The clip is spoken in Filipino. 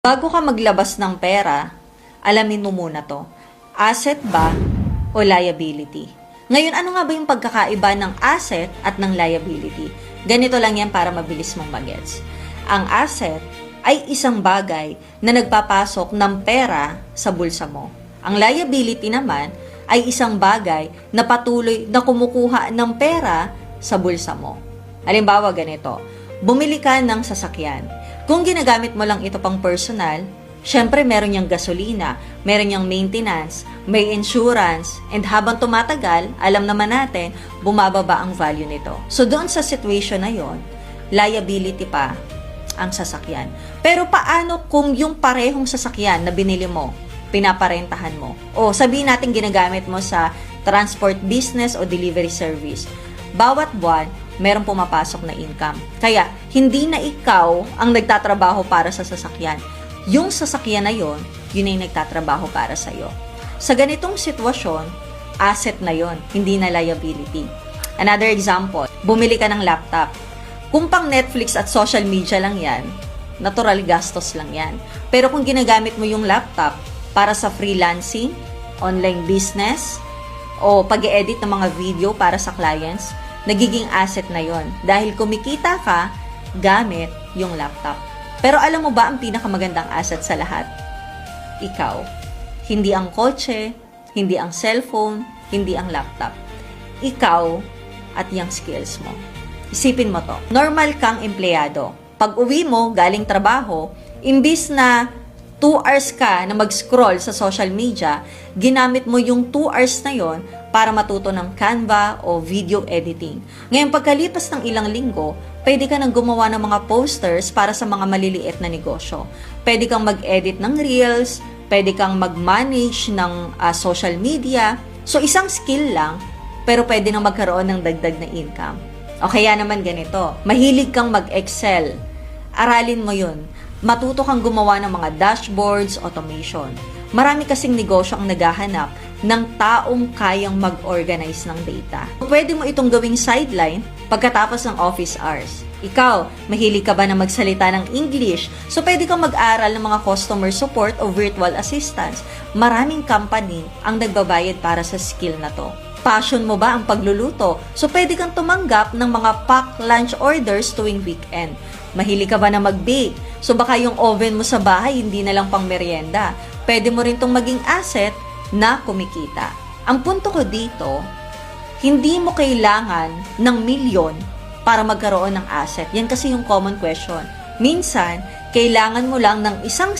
Bago ka maglabas ng pera, alamin mo muna to. Asset ba o liability? Ngayon, ano nga ba yung pagkakaiba ng asset at ng liability? Ganito lang yan para mabilis mong magets. Ang asset ay isang bagay na nagpapasok ng pera sa bulsa mo. Ang liability naman ay isang bagay na patuloy na kumukuha ng pera sa bulsa mo. Halimbawa ganito, bumili ka ng sasakyan. Kung ginagamit mo lang ito pang personal, syempre meron niyang gasolina, meron niyang maintenance, may insurance, and habang tumatagal, alam naman natin, bumababa ang value nito. So doon sa situation na yon, liability pa ang sasakyan. Pero paano kung yung parehong sasakyan na binili mo, pinaparentahan mo? O sabihin natin ginagamit mo sa transport business o delivery service. Bawat buwan, merong pumapasok na income. Kaya, hindi na ikaw ang nagtatrabaho para sa sasakyan. Yung sasakyan na yon, yun ay nagtatrabaho para sa'yo. Sa ganitong sitwasyon, asset na yon, hindi na liability. Another example, bumili ka ng laptop. Kung pang Netflix at social media lang yan, natural gastos lang yan. Pero kung ginagamit mo yung laptop para sa freelancing, online business, o pag-edit ng mga video para sa clients, nagiging asset na yon dahil kumikita ka gamit yung laptop. Pero alam mo ba ang pinakamagandang asset sa lahat? Ikaw. Hindi ang kotse, hindi ang cellphone, hindi ang laptop. Ikaw at yung skills mo. Isipin mo to. Normal kang empleyado. Pag uwi mo galing trabaho, imbis na 2 hours ka na mag-scroll sa social media, ginamit mo yung 2 hours na yon para matuto ng Canva o video editing. Ngayon, pagkalipas ng ilang linggo, pwede ka nang gumawa ng mga posters para sa mga maliliit na negosyo. Pwede kang mag-edit ng reels, pwede kang mag-manage ng social media. So, isang skill lang, pero pwede nang magkaroon ng dagdag na income. O kaya naman ganito, mahilig kang mag-Excel. Aralin mo yun. Matuto kang gumawa ng mga dashboards, automation. Marami kasing negosyo ang naghahanap ng taong kayang mag-organize ng data. Pwede mo itong gawing sideline pagkatapos ng office hours. Ikaw, mahilig ka ba na magsalita ng English? So, pwede kang mag-aral ng mga customer support o virtual assistance. Maraming company ang nagbabayad para sa skill na to. Passion mo ba ang pagluluto? So, pwede kang tumanggap ng mga pack lunch orders tuwing weekend. Mahilig ka ba na mag-bake? So, baka yung oven mo sa bahay hindi na lang pang merienda. Pwede mo rin tong maging asset na kumikita. Ang punto ko dito, hindi mo kailangan ng milyon para magkaroon ng asset. Yan kasi yung common question. Minsan, kailangan mo lang ng isang